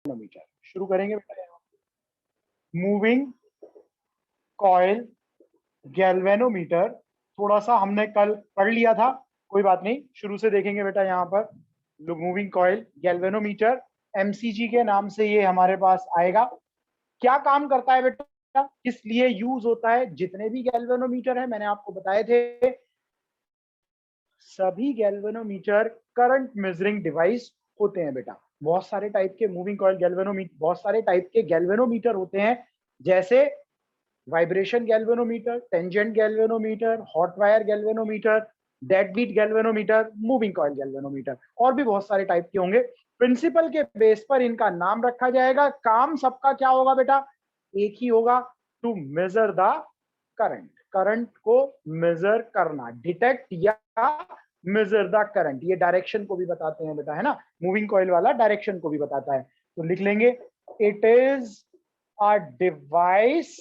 Galvanometer शुरू करेंगे बेटा। मूविंग कॉइल गैल्वेनोमीटर थोड़ा सा हमने कल पढ़ लिया था, कोई बात नहीं, शुरू से देखेंगे बेटा। यहाँ पर मूविंग कॉइल गैल्वेनोमीटर एमसीजी के नाम से ये हमारे पास आएगा। क्या काम करता है बेटा, किस लिए यूज होता है? जितने भी गैल्वेनोमीटर है मैंने आपको बताए थे, सभी गैल्वेनोमीटर करंट मेजरिंग डिवाइस होते हैं बेटा। बहुत सारे टाइप के मूविंग कॉइल गैल्वेनोमीटर, बहुत सारे टाइप के गैल्वेनोमीटर होते हैं, जैसे vibration galvanometer, tangent galvanometer, hot wire galvanometer, dead beat galvanometer, moving coil galvanometer, और भी बहुत सारे टाइप के होंगे। प्रिंसिपल के बेस पर इनका नाम रखा जाएगा। काम सबका क्या होगा बेटा? एक ही होगा, to measure the current, current को मेजर करना, डिटेक्ट या मेजर द करंट। ये डायरेक्शन को भी बताते हैं बेटा, है ना, मूविंग कॉइल वाला डायरेक्शन को भी बताता है। तो लिख लेंगे, it is a device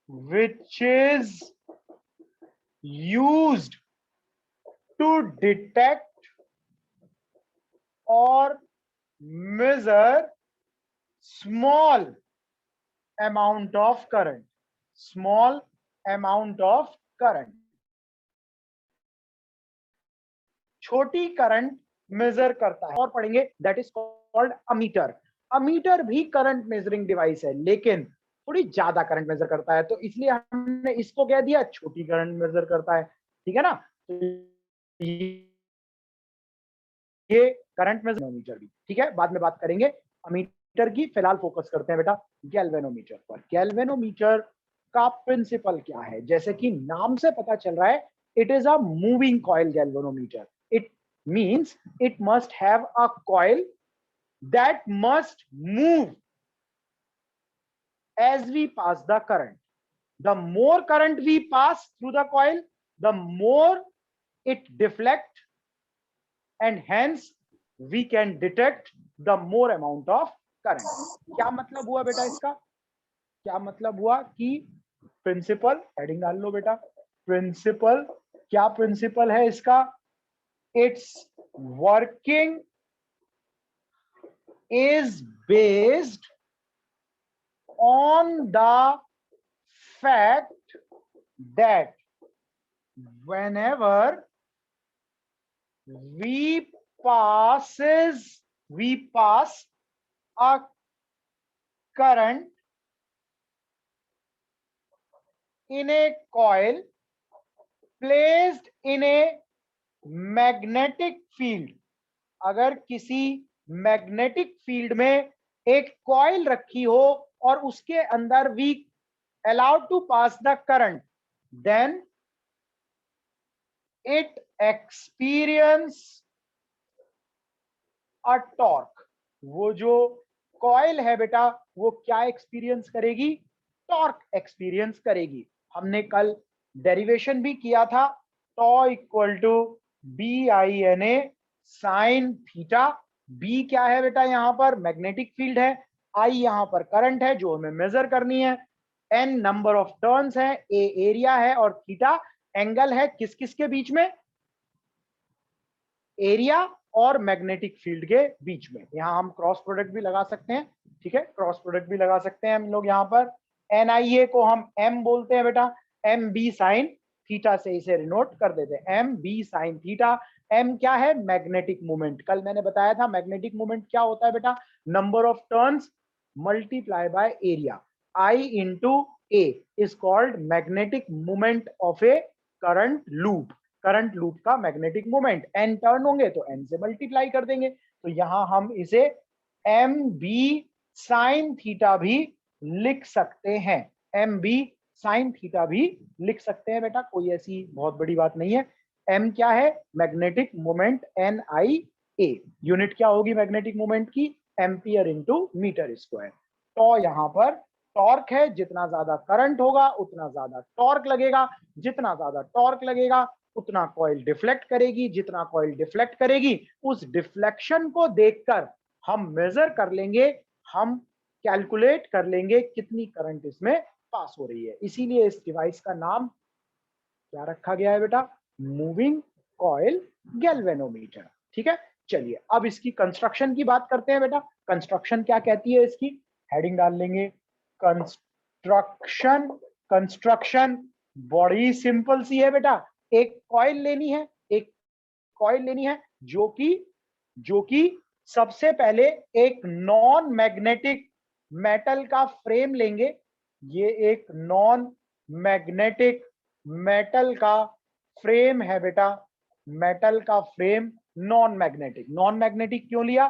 which is used to detect or measure small amount of current, small amount of current, छोटी करंट मेजर करता है। और पढ़ेंगे that is called ammeter. Ammeter भी करंट मेजरिंग डिवाइस है, लेकिन थोड़ी ज्यादा करंट मेजर करता है, तो इसलिए हमने इसको कह दिया छोटी करंट मेजर करता है, ठीक है ना। ये करंट मेजरोमीटर भी, ठीक है, बाद में बात करेंगे अमीटर की। फिलहाल फोकस करते हैं बेटा गैल्वेनोमीटर पर। गैल्वेनोमीटर का प्रिंसिपल क्या है? जैसे कि नाम से पता चल रहा है, it is a moving coil galvanometer. It means it must have a coil that must move as we pass the current. The more current we pass through the coil, the more it deflect, and hence we can detect the more amount of current. क्या मतलब हुआ बेटा इसका? क्या मतलब हुआ कि principal, heading डाल लो बेटा, प्रिंसिपल, क्या प्रिंसिपल है इसका? It's working is based on the fact that whenever we pass a current in a coil placed in a magnetic field, अगर किसी मैग्नेटिक फील्ड में एक कॉइल रखी हो और उसके अंदर we allowed to pass the current, then it experience a torque. वो जो कॉइल है बेटा, वो क्या एक्सपीरियंस करेगी? टॉर्क एक्सपीरियंस करेगी। हमने कल डेरिवेशन भी किया था, tau equal to B I N A sine theta. B क्या है बेटा? यहां पर मैग्नेटिक फील्ड है, आई यहां पर करंट है जो हमें मेजर करनी है, एन नंबर ऑफ टर्न्स है, ए एरिया है, और थीटा एंगल है किस किस के बीच में? एरिया और मैग्नेटिक फील्ड के बीच में। यहां हम क्रॉस प्रोडक्ट भी लगा सकते हैं, ठीक है, क्रॉस प्रोडक्ट भी लगा सकते हैं हम लोग। यहां पर एनआईए को हम एम बोलते हैं बेटा, एम बी साइन थीटा से इसे डिनोट कर देते हैं, M B sine theta. M क्या है? Magnetic moment. कल मैंने बताया था मैग्नेटिक मोमेंट क्या होता है बेटा? Number of turns multiply by area. I into A is called magnetic moment of A current loop. Current loop का मैग्नेटिक मोमेंट, एन टर्न होंगे तो एन से मल्टीप्लाई कर देंगे। तो यहां हम इसे एम बी साइन थीटा भी लिख सकते हैं, एम बी साइन थीटा भी लिख सकते हैं बेटा, कोई ऐसी बहुत बड़ी बात नहीं है। एम क्या है? Magnetic moment, N I A. Unit क्या होगी मैग्नेटिक मोमेंट की? Ampere into metre square. तो यहां पर टॉर्क है, जितना ज्यादा करंट होगा उतना ज्यादा टॉर्क लगेगा, जितना ज्यादा टॉर्क लगेगा उतना कॉइल डिफ्लेक्ट करेगी, जितना कॉइल डिफ्लेक्ट करेगी उस डिफ्लेक्शन को देखकर हम मेजर कर लेंगे, हम कैलकुलेट कर लेंगे कितनी करंट इसमें पास हो रही है। इसीलिए इस डिवाइस का नाम क्या रखा गया है बेटा? मूविंग कॉइल गैल्वेनोमीटर, ठीक है। चलिए अब इसकी कंस्ट्रक्शन की बात करते हैं बेटा। कंस्ट्रक्शन क्या कहती है इसकी, हेडिंग डाल लेंगे कंस्ट्रक्शन। कंस्ट्रक्शन बड़ी सिंपल सी है बेटा, एक कॉइल लेनी है, एक कॉइल लेनी है जो कि सबसे पहले एक नॉन मैग्नेटिक मेटल का फ्रेम लेंगे। ये एक नॉन मैग्नेटिक मेटल का फ्रेम है बेटा, मेटल का frame non magnetic. Non magnetic क्यों लिया,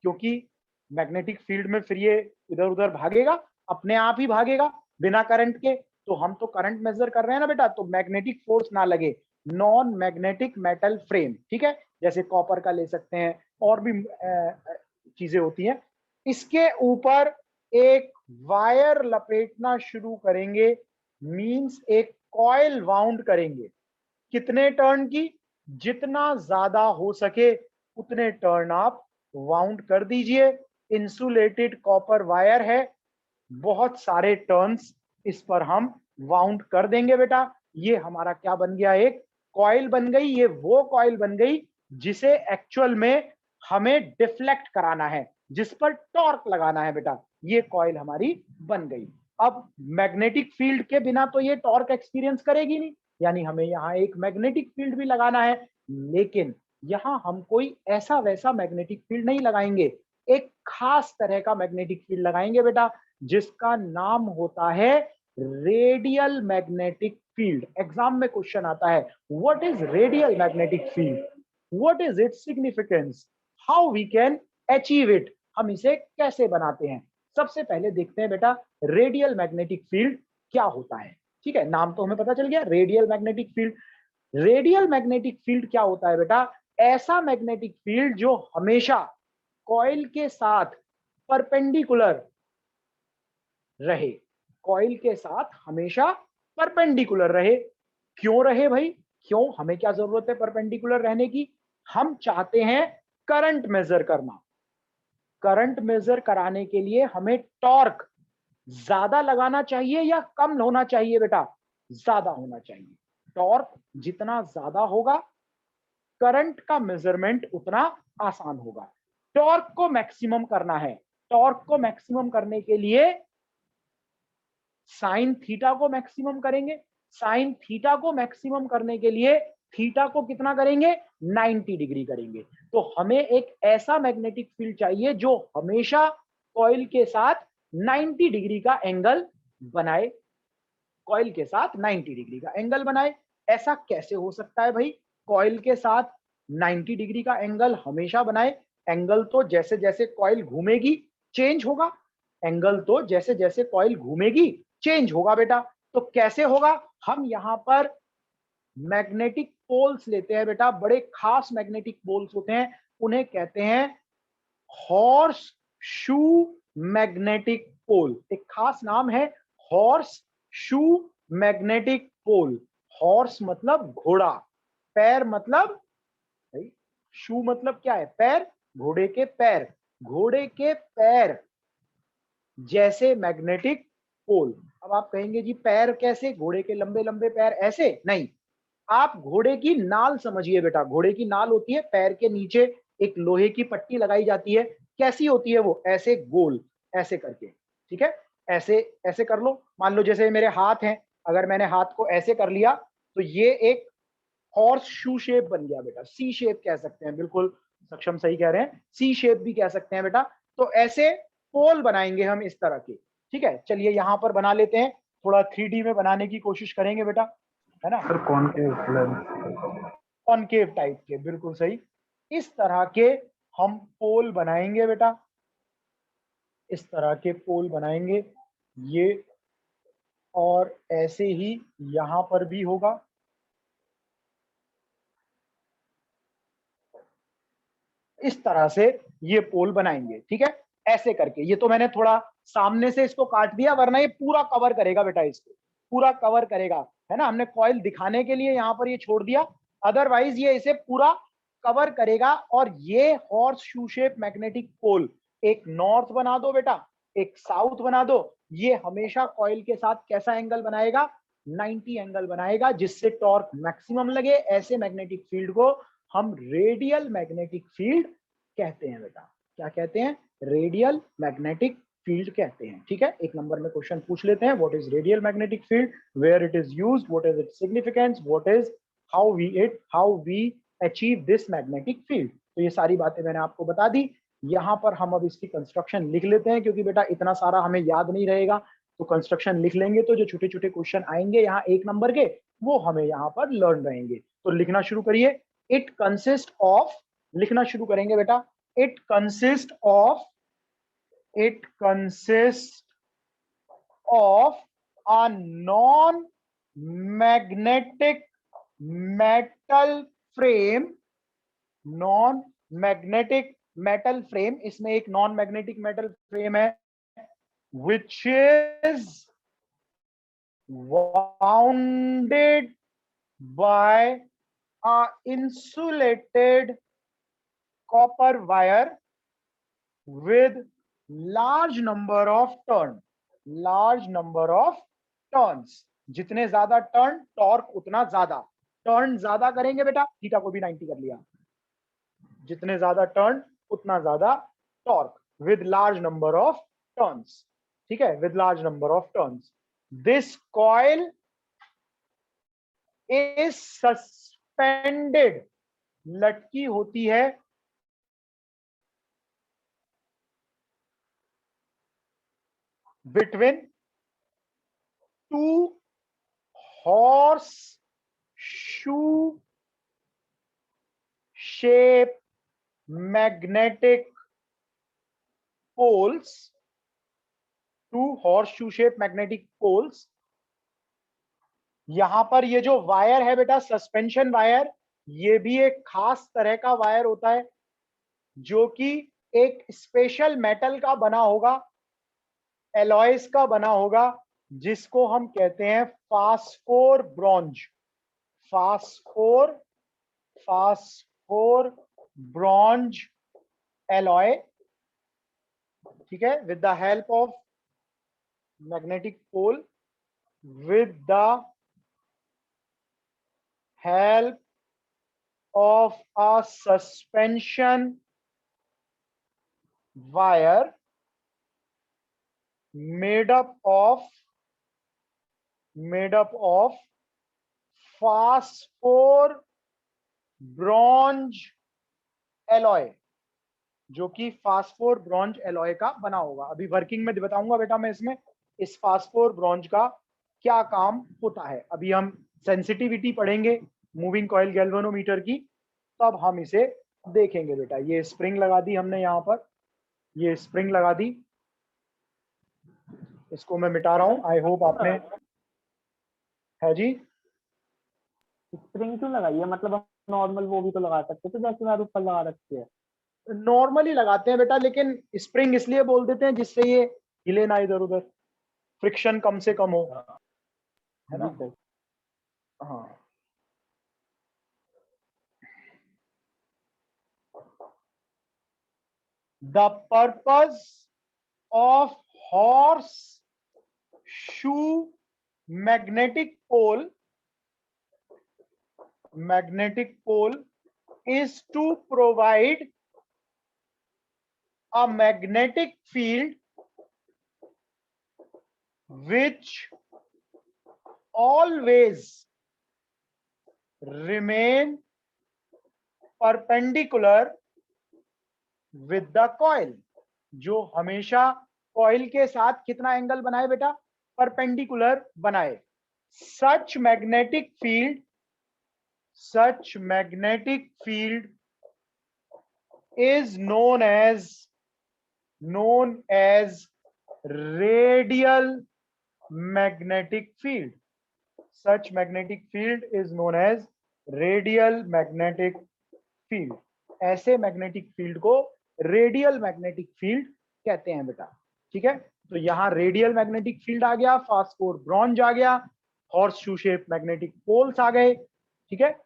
क्योंकि मैग्नेटिक फील्ड में फिर ये इधर उधर भागेगा, अपने आप ही भागेगा बिना करंट के, तो हम तो करंट मेजर कर रहे हैं ना बेटा, तो मैग्नेटिक फोर्स ना लगे। नॉन मैग्नेटिक मेटल फ्रेम, ठीक है, जैसे कॉपर का ले सकते हैं, और भी चीजें होती हैं। इसके ऊपर एक वायर लपेटना शुरू करेंगे, मींस एक कॉइल वाउंड करेंगे। कितने टर्न की, जितना ज्यादा हो सके उतने टर्न आप वाउंड कर दीजिए। इंसुलेटेड कॉपर वायर है, बहुत सारे टर्न्स इस पर हम वाउंड कर देंगे बेटा। ये हमारा क्या बन गया, एक कॉइल बन गई। ये वो कॉइल बन गई जिसे एक्चुअल में हमें डिफ्लेक्ट कराना है, जिस पर टॉर्क लगाना है बेटा, ये कॉइल हमारी बन गई। अब मैग्नेटिक फील्ड के बिना तो ये टॉर्क एक्सपीरियंस करेगी नहीं, यानी हमें यहाँ एक मैग्नेटिक फील्ड भी लगाना है, लेकिन यहाँ हम कोई ऐसा वैसा मैग्नेटिक फील्ड नहीं लगाएंगे, एक खास तरह का मैग्नेटिक फील्ड लगाएंगे बेटा, जिसका नाम होता है रेडियल मैग्नेटिक फील्ड। एग्जाम में क्वेश्चन आता है, what is radial magnetic field, what is its significance, how we can achieve it, हम इसे कैसे बनाते हैं। सबसे पहले देखते हैं बेटा रेडियल मैग्नेटिक फील्ड क्या होता है। ठीक है, नाम तो हमें पता चल गया, radial magnetic field. Radial magnetic field क्या होता है बेटा, ऐसा मैग्नेटिक फील्ड जो हमेशा कॉइल के साथ परपेंडिकुलर रहे, कॉइल के साथ हमेशा परपेंडिकुलर रहे। क्यों रहे भाई, क्यों, हमें क्या जरूरत है परपेंडिकुलर रहने की, हम चाहते हैं करंट मेजर करना। करंट मेजर कराने के लिए हमें टॉर्क ज्यादा लगाना चाहिए या कम होना चाहिए बेटा, ज्यादा होना चाहिए। टॉर्क जितना ज्यादा होगा करंट का मेजरमेंट उतना आसान होगा। टॉर्क को मैक्सिमम करना है, टॉर्क को मैक्सिमम करने के लिए साइन थीटा को मैक्सिमम करेंगे। साइन थीटा को मैक्सिमम करने के लिए थीटा को कितना करेंगे, 90 डिग्री करेंगे। तो हमें एक ऐसा मैग्नेटिक फील्ड चाहिए जो हमेशा कॉइल के साथ 90 डिग्री का एंगल बनाए, कॉइल के साथ 90 डिग्री का एंगल बनाए। ऐसा कैसे हो सकता है भाई, कॉइल के साथ 90 डिग्री का एंगल हमेशा बनाए, एंगल तो जैसे जैसे कॉइल घूमेगी चेंज होगा, एंगल तो जैसे जैसे कॉइल घूमेगी चेंज होगा बेटा। तो कैसे होगा, हम यहां पर मैग्नेटिक पोल्स लेते हैं बेटा, बड़े खास मैग्नेटिक पोल्स होते हैं, उन्हें कहते हैं हॉर्स शू मैग्नेटिक पोल। एक खास नाम है horseshoe magnetic pole. Horse मतलब घोड़ा, पैर मतलब भाई, शू मतलब क्या है, पैर, घोड़े के पैर, घोड़े के पैर जैसे मैग्नेटिक पोल। अब आप कहेंगे जी पैर कैसे, घोड़े के लंबे लंबे पैर ऐसे नहीं, आप घोड़े की नाल समझिए बेटा, घोड़े की नाल होती है, पैर के नीचे एक लोहे की पट्टी लगाई जाती है, कैसी होती है वो, ऐसे गोल, ऐसे करके, ठीक है, ऐसे ऐसे कर लो। मान लो जैसे मेरे हाथ हैं, अगर मैंने हाथ को ऐसे कर लिया तो ये एक हॉर्स शू शेप बन गया बेटा, सी शेप कह सकते हैं, बिल्कुल सक्षम सही कह रहे हैं, सी शेप भी कह सकते हैं बेटा। तो ऐसे पोल बनाएंगे हम इस तरह के, ठीक है। चलिए यहां पर बना लेते हैं, थोड़ा 3D में बनाने की कोशिश करेंगे बेटा, है ना। सर कॉनकेव कॉनकेव टाइप के, बिल्कुल सही। इस तरह के हम पोल बनाएंगे बेटा, इस तरह के पोल बनाएंगे ये, और ऐसे ही यहां पर भी होगा। इस तरह से ये पोल बनाएंगे, ठीक है, ऐसे करके। ये तो मैंने थोड़ा सामने से इसको काट दिया, वरना ये पूरा कवर करेगा बेटा, इसको पूरा कवर करेगा, है ना। हमने कॉइल दिखाने के लिए यहाँ पर ये छोड़ दिया, अदरवाइज ये इसे पूरा कवर करेगा। और ये horseshoe shape magnetic pole, एक नॉर्थ बना दो बेटा, एक साउथ बना दो, ये हमेशा कॉइल के साथ कैसा एंगल बनाएगा, 90 एंगल बनाएगा, जिससे टॉर्क मैक्सिमम लगे। ऐसे मैग्नेटिक फील्ड को हम रेडियल मैग्नेटिक फील्ड कहते हैं बेटा। क्या कहते हैं? रेडियल मैग्नेटिक फील्ड कहते हैं। ठीक है, एक नंबर में क्वेश्चन पूछ लेते हैं, what is radial magnetic field, where it is used, what is its significance, what is how we achieve this magnetic field. तो ये सारी बातें मैंने आपको बता दी। यहाँ पर हम अब इसकी कंस्ट्रक्शन लिख लेते हैं, क्योंकि बेटा इतना सारा हमें याद नहीं रहेगा, तो कंस्ट्रक्शन लिख लेंगे तो जो छोटे छोटे क्वेश्चन आएंगे यहाँ एक नंबर के, वो हमें यहाँ पर लर्न रहेंगे। तो लिखना शुरू करिए। इट कंसिस्ट ऑफ, लिखना शुरू करेंगे बेटा, it consists of a non-magnetic metal frame, non-magnetic metal frame, इसमें एक non-magnetic metal frame है, which is wounded by a insulated copper wire with large number of turns, जितने ज्यादा टर्न टॉर्क उतना ज्यादा, टर्न ज्यादा करेंगे बेटा, थीटा को भी 90 कर लिया, जितने ज्यादा टर्न उतना ज्यादा torque, with large number of turns. ठीक है, with large number of turns. This coil is suspended, लटकी होती है, between two horseshoe shape magnetic poles, two horseshoe shape magnetic poles। यहां पर ये जो वायर है बेटा, सस्पेंशन वायर, ये भी एक खास तरह का वायर होता है, जो कि एक स्पेशल मेटल का बना होगा, एलॉयज का बना होगा, जिसको हम कहते हैं phosphor bronze, phosphor bronze alloy. ठीक है, with the help of magnetic pole, with the help of a suspension wire made up of phosphor bronze alloy, जो कि फास्फोर ब्रॉन्ज एलॉय का बना होगा। अभी वर्किंग में बताऊंगा बेटा मैं इसमें इस फास्फोर ब्रॉन्ज का क्या काम होता है। अभी हम सेंसिटिविटी पढ़ेंगे मूविंग कॉइल गैल्वेनोमीटर की, तब हम इसे देखेंगे बेटा। ये स्प्रिंग लगा दी हमने, यहाँ पर ये स्प्रिंग लगा दी, इसको मैं मिटा रहा हूं। आई होप आपने, है जी, स्प्रिंग क्यों लगाई है? मतलब हम नॉर्मल वो भी तो लगा सकते थे जैसे मैं ऊपर लगा रखी है। नॉर्मली लगाते हैं बेटा, लेकिन स्प्रिंग इसलिए बोल देते हैं जिससे ये हिले ना इधर उधर, फ्रिक्शन कम से कम हो, है ना। हाँ, the purpose of horseshoe magnetic pole is to provide a magnetic field which always remain perpendicular with the coil, जो हमेशा कॉइल के साथ कितना एंगल बनाए बेटा? परपेंडिकुलर बनाए। such magnetic field is known as radial magnetic field. Such magnetic field is known as radial magnetic field. ऐसे magnetic field को रेडियल मैग्नेटिक फील्ड कहते हैं बेटा। ठीक है, तो यहाँ रेडियल मैग्नेटिक फील्ड आ गया, फास्फोर ब्रॉन्ज आ गया, हॉर्सशू शेप मैग्नेटिक पोल्स आ गए। ठीक है,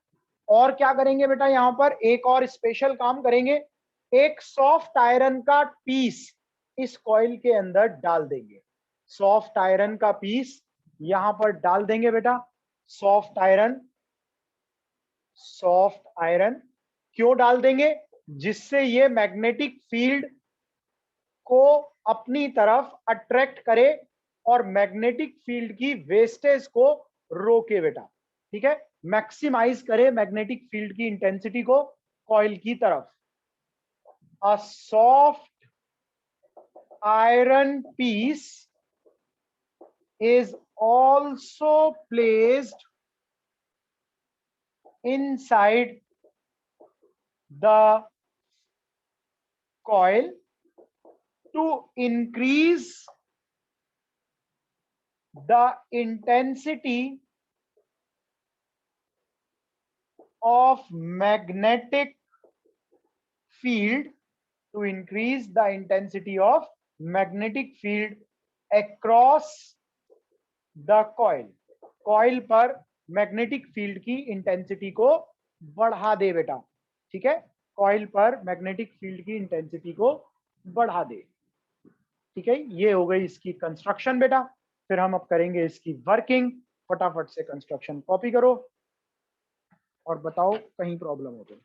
और क्या करेंगे बेटा, यहाँ पर एक और स्पेशल काम करेंगे, एक सॉफ्ट आयरन का पीस इस कॉइल के अंदर डाल देंगे। सॉफ्ट आयरन का पीस यहां पर डाल देंगे बेटा। सॉफ्ट आयरन क्यों डाल देंगे? जिससे ये मैग्नेटिक फील्ड को अपनी तरफ अट्रैक्ट करे और मैग्नेटिक फील्ड की वेस्टेज को रोके बेटा, ठीक है, मैक्सिमाइज करे मैग्नेटिक फील्ड की इंटेंसिटी को कॉइल की तरफ। A soft iron piece is also placed inside the coil to increase the intensity of magnetic field, to increase the intensity of magnetic field across the coil। Coil पर magnetic field की intensity को बढ़ा दे बेटा, ठीक है, coil पर magnetic field की intensity को बढ़ा दे, ठीक है। ये हो गई इसकी कंस्ट्रक्शन बेटा। फिर हम अब करेंगे इसकी वर्किंग। फटाफट से कंस्ट्रक्शन कॉपी करो और बताओ कहीं प्रॉब्लम हो तो,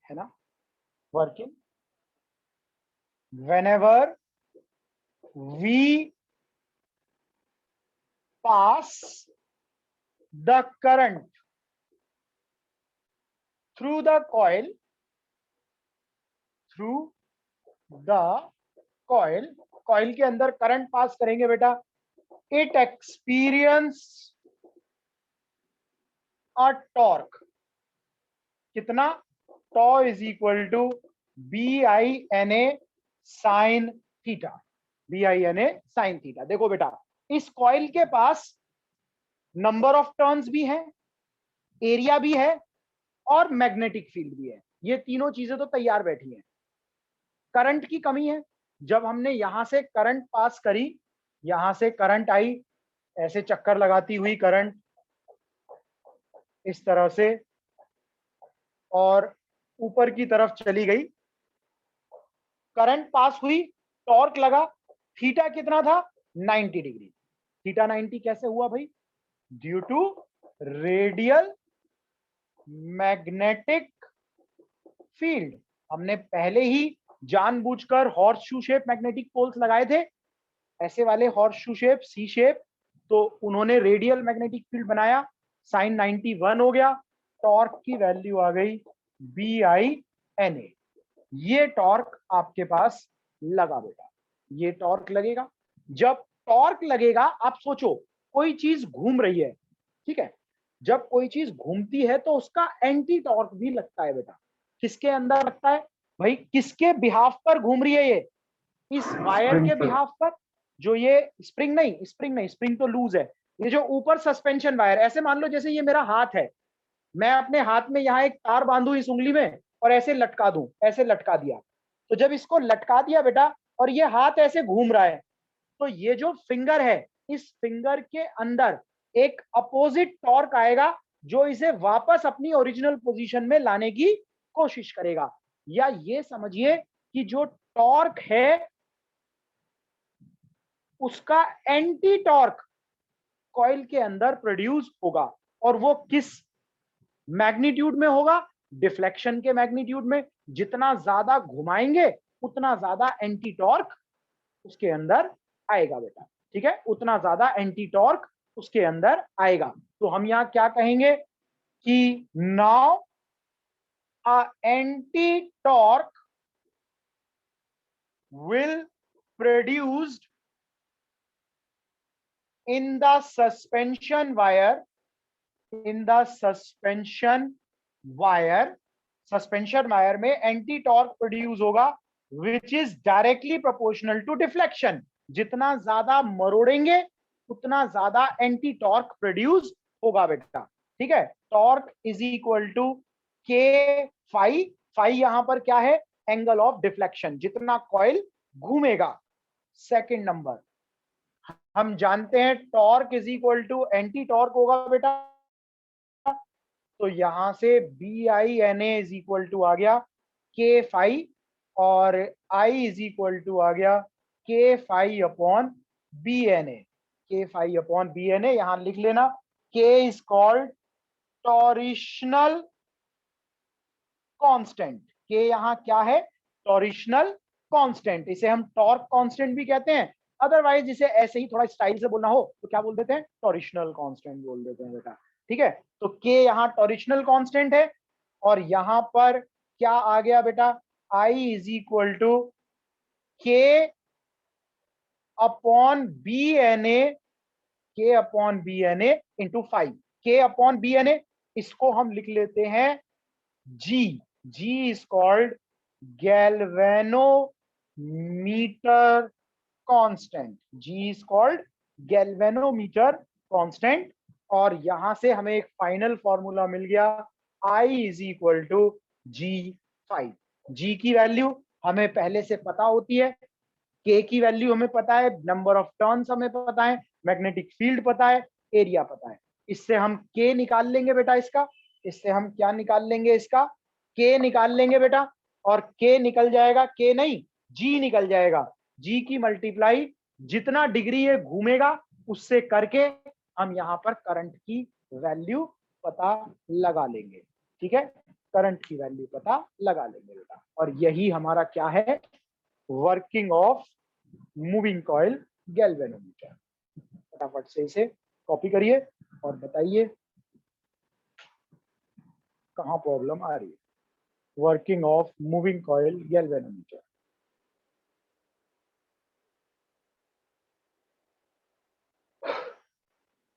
है ना। Working, whenever we pass the current through the coil, coil के अंदर करंट पास करेंगे बेटा, इट एक्सपीरियंस अ टॉर्क। कितना? Tau is equal to BI NA sine theta, BI NA sine theta. देखो बेटा, इस कॉइल के पास नंबर ऑफ टर्न्स भी है, एरिया भी है और मैग्नेटिक फील्ड भी है। ये तीनों चीजें तो तैयार बैठी हैं। करंट की कमी है। जब हमने यहां से करंट पास करी, यहां से करंट आई, ऐसे चक्कर लगाती हुई करंट इस तरह से और ऊपर की तरफ चली गई, करंट पास हुई, टॉर्क लगा, थीटा कितना था? 90 डिग्री। थीटा 90 कैसे हुआ भाई? Due to radial magnetic field. हमने पहले ही जानबूझकर horseshoe shape magnetic poles लगाए थे, ऐसे वाले horseshoe shape, C shape, तो उन्होंने रेडियल मैग्नेटिक फील्ड बनाया, साइन 91 हो गया, टॉर्क की वैल्यू आ गई BI NA। ये टॉर्क आपके पास लगा बेटा, ये टॉर्क लगेगा। जब टॉर्क लगेगा, आप सोचो कोई चीज घूम रही है, ठीक है, जब कोई चीज घूमती है तो उसका एंटी टॉर्क भी लगता है बेटा। किसके अंदर लगता है भाई? किसके बिहाफ पर घूम रही है ये? इस वायर के बिहाफ पर। जो ये स्प्रिंग नहीं, स्प्रिंग तो लूज है। ये जो ऊपर सस्पेंशन वायर, ऐसे मान लो जैसे ये मेरा हाथ है, मैं अपने हाथ में यहाँ एक तार बांधू इस उंगली में और ऐसे लटका दूं, ऐसे लटका दिया, तो जब इसको लटका दिया बेटा और ये हाथ ऐसे घूम रहा है, तो ये जो फिंगर है, इस फिंगर के अंदर एक अपोजिट टॉर्क आएगा जो इसे वापस अपनी ओरिजिनल पोजीशन में लाने की कोशिश करेगा। या ये समझिए कि जो टॉर्क है उसका एंटी टॉर्क कॉइल के अंदर प्रोड्यूस होगा, और वो किस मैग्नीट्यूड में होगा? डिफ्लेक्शन के मैग्नीट्यूड में। जितना ज्यादा घुमाएंगे उतना ज्यादा एंटी टॉर्क उसके अंदर आएगा बेटा, ठीक है, उतना ज्यादा एंटी टॉर्क उसके अंदर आएगा। तो हम यहां क्या कहेंगे कि now a anti torque will produced in the suspension wire, suspension wire में एंटी टॉर्क प्रोड्यूस होगा which is directly proportional to deflection. जितना ज्यादा मरोड़ेंगे उतना ज्यादा एंटी टॉर्क प्रोड्यूस होगा बेटा, ठीक है। Torque is equal to K phi, phi यहां पर क्या है? एंगल ऑफ डिफ्लेक्शन, जितना कॉइल घूमेगा। सेकंड नंबर, हम जानते हैं torque is equal to anti torque होगा बेटा, तो यहां से BI NA is equal to आ गया K फाई, और I इज इक्वल टू आ गया K phi upon BNA, K phi upon BNA। यहां लिख लेना, K is called torsional constant, के यहाँ क्या है, टॉरिशनल कांस्टेंट, इसे हम टॉर्क कांस्टेंट भी कहते हैं, अदरवाइज इसे ऐसे ही थोड़ा स्टाइल से बोलना हो तो क्या बोल देते हैं, टॉरिशनल कांस्टेंट बोल देते हैं बेटा। ठीक है, तो के यहाँ टॉरिशनल कांस्टेंट है और यहां पर क्या आ गया बेटा, I is equal to K upon B N A, K upon B N A into 5, K upon B N ए, इसको हम लिख लेते हैं G, G is called galvanometer constant, G is called galvanometer constant. और यहां से हमें एक फाइनल फॉर्मूला मिल गया, I is equal to G5। G की वैल्यू हमें पहले से पता होती है, के की वैल्यू हमें पता है, नंबर ऑफ टर्न्स हमें पता है, मैग्नेटिक फील्ड पता है, एरिया पता है। इससे हम के निकाल लेंगे बेटा, इसका, इससे हम क्या निकाल लेंगे, इसका के निकाल लेंगे बेटा, और के निकल जाएगा, के नहीं जी निकल जाएगा, जी की मल्टीप्लाई जितना डिग्री ये घूमेगा उससे करके हम यहाँ पर करंट की वैल्यू पता लगा लेंगे। ठीक है, करंट की वैल्यू पता लगा लेंगे बेटा, और यही हमारा क्या है, working of moving coil galvanometer. फटाफट से इसे कॉपी करिए और बताइए कहां प्रॉब्लम आ रही है, working of moving coil galvanometer.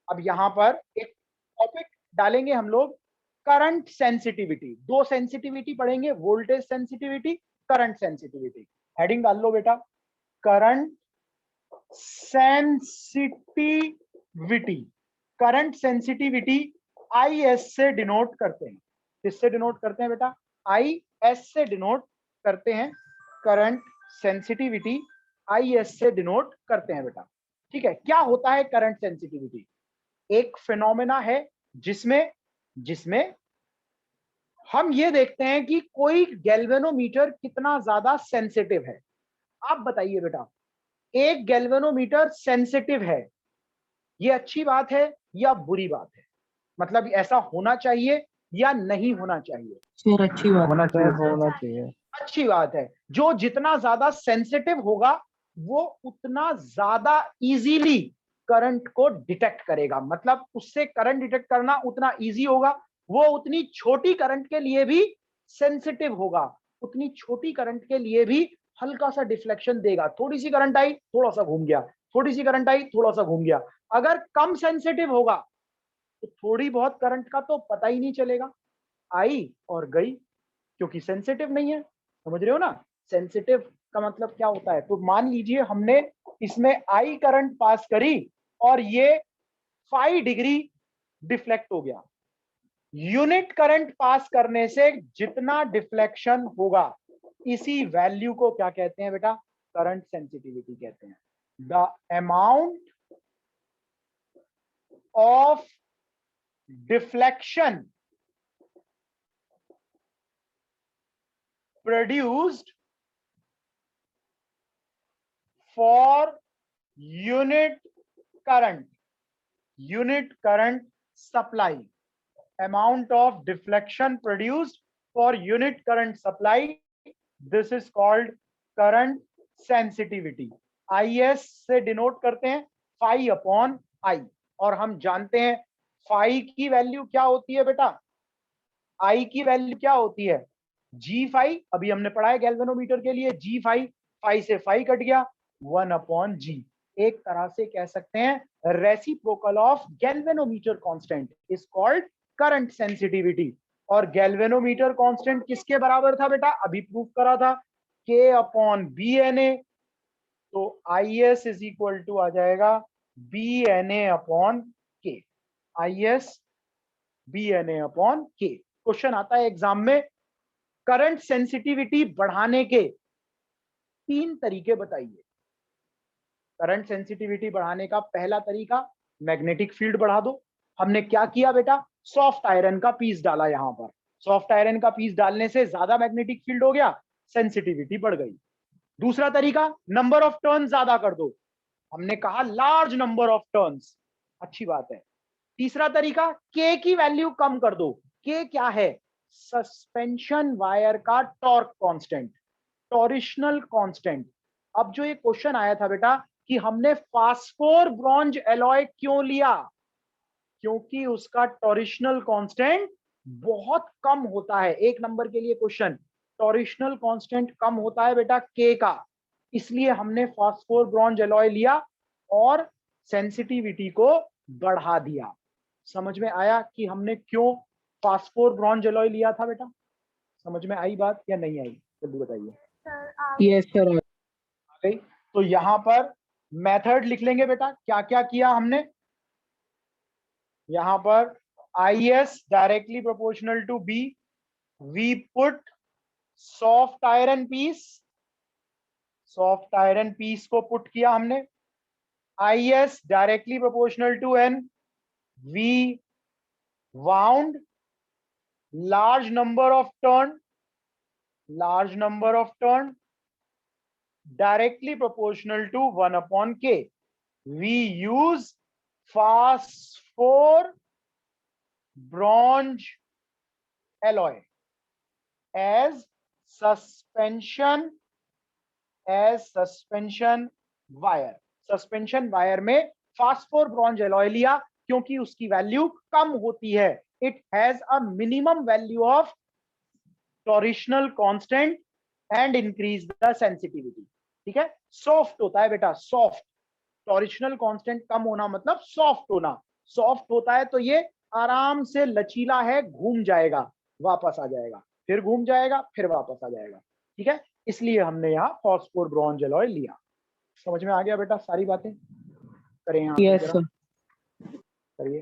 अब यहां पर एक टॉपिक डालेंगे हम लोग, करंट सेंसिटिविटी। दो सेंसिटिविटी पढ़ेंगे, voltage sensitivity, current sensitivity. Heading डाल लो बेटा, current sensitivity. Current sensitivity I S से डिनोट करते हैं, किससे डिनोट करते हैं बेटा, आई एस से डिनोट करते हैं, करंट सेंसिटिविटी आई एस से डिनोट करते हैं बेटा। ठीक है, क्या होता है करंट सेंसिटिविटी, एक फिनोमेना है जिसमें हम ये देखते हैं कि कोई गैल्वेनोमीटर कितना ज्यादा सेंसिटिव है। आप बताइए बेटा, एक गैल्वेनोमीटर सेंसिटिव है, ये अच्छी बात है या बुरी बात है, मतलब ऐसा होना चाहिए या नहीं होना चाहिए, सर अच्छी बात होना चाहिए, है। होना चाहिए। अच्छी बात है। जो जितना ज्यादा सेंसिटिव होगा वो उतना ज्यादा इजीली करंट को डिटेक्ट करेगा, मतलब उससे करंट डिटेक्ट करना उतना इजी होगा, वो उतनी छोटी करंट के लिए भी सेंसिटिव होगा, उतनी छोटी करंट के लिए भी हल्का सा डिफ्लेक्शन देगा, थोड़ी सी करंट आई थोड़ा सा घूम गया, थोड़ी सी करंट आई थोड़ा सा घूम गया। अगर कम सेंसिटिव होगा तो थोड़ी बहुत करंट का तो पता ही नहीं चलेगा, आई और गई, क्योंकि सेंसिटिव नहीं है। समझ रहे हो ना, सेंसिटिव का मतलब क्या होता है। तो मान लीजिए हमने इसमें आई करंट पास करी और ये 5 डिग्री डिफ्लेक्ट हो गया, यूनिट करंट पास करने से जितना डिफ्लेक्शन होगा इसी वैल्यू को क्या कहते हैं बेटा, करंट सेंसिटिविटी कहते हैं। The amount of deflection produced for unit current supply, amount of deflection produced for unit current supply, this is called current sensitivity। IS से डिनोट करते हैं phi अपॉन I, और हम जानते हैं phi की वैल्यू क्या होती है बेटा, I की वैल्यू क्या होती है, G5, अभी हमने पढ़ा है गैल्वेनोमीटर के लिए, G5, फाई से फाई कट गया, 1 अपॉन जी। एक तरह से कह सकते हैं reciprocal of galvanometer constant is called current sensitivity. और गैल्वेनोमीटर कांस्टेंट किसके बराबर था बेटा, अभी प्रूफ करा था, के अपॉन बी एन ए, तो I S is equal to आ जाएगा B N A upon K, I S B N A upon K. Question आता है एग्जाम में, करंट सेंसिटिविटी बढ़ाने के 3 तरीके बताइए। करंट सेंसिटिविटी बढ़ाने का पहला तरीका, मैग्नेटिक फील्ड बढ़ा दो। हमने क्या किया बेटा, सॉफ्ट आयरन का पीस डाला, यहां पर सॉफ्ट आयरन का पीस डालने से ज्यादा मैग्नेटिक फील्ड हो गया, सेंसिटिविटी बढ़ गई। दूसरा तरीका, नंबर ऑफ टर्न ज्यादा कर दो, हमने कहा लार्ज नंबर ऑफ टर्न्स, अच्छी बात है। तीसरा तरीका, के की वैल्यू कम कर दो, के क्या है, सस्पेंशन वायर का टॉर्क कांस्टेंट, टॉरिशनल कांस्टेंट। अब जो ये क्वेश्चन आया था बेटा कि हमने फास्फोर ब्रॉन्ज एलॉय क्यों लिया, क्योंकि उसका टॉरिशनल कांस्टेंट बहुत कम होता है। एक नंबर के लिए क्वेश्चन, टॉरिशनल कांस्टेंट कम होता है बेटा के का, इसलिए हमने फास्फोर ब्रॉन्ज एलॉय लिया और सेंसिटिविटी को बढ़ा दिया। समझ में आया कि हमने क्यों फास्फोर ब्रॉन्ज एलॉय लिया था बेटा? समझ में आई बात या नहीं आई, जल्दी बताइए। Yes sir. आ गई? तो यहां पर मेथड लिख लेंगे बेटा, क्या क्या किया हमने। यहां पर IS directly proportional to B, we put soft iron piece, soft iron piece को पुट किया हमने। IS directly proportional to N, we wound large number of turn, large number of turn directly proportional to 1 upon K. We use phosphor bronze alloy as suspension wire. Suspension wire में phosphor bronze alloy लिया क्योंकि उसकी value कम होती है। It has a minimum value of torsional constant and increase the sensitivity. ठीक है, soft होता है बेटा, सॉफ्ट। टॉरिशनल कांस्टेंट कम होना मतलब सॉफ्ट होना। सॉफ्ट होता है तो ये आराम से लचीला है, घूम जाएगा, वापस आ जाएगा, फिर घूम जाएगा, फिर वापस आ जाएगा। ठीक है, इसलिए हमने यहाँ फास्फोर ब्रॉन्ज एलॉय लिया। समझ में आ गया बेटा सारी बातें? करें यहाँ यस सर। करिए।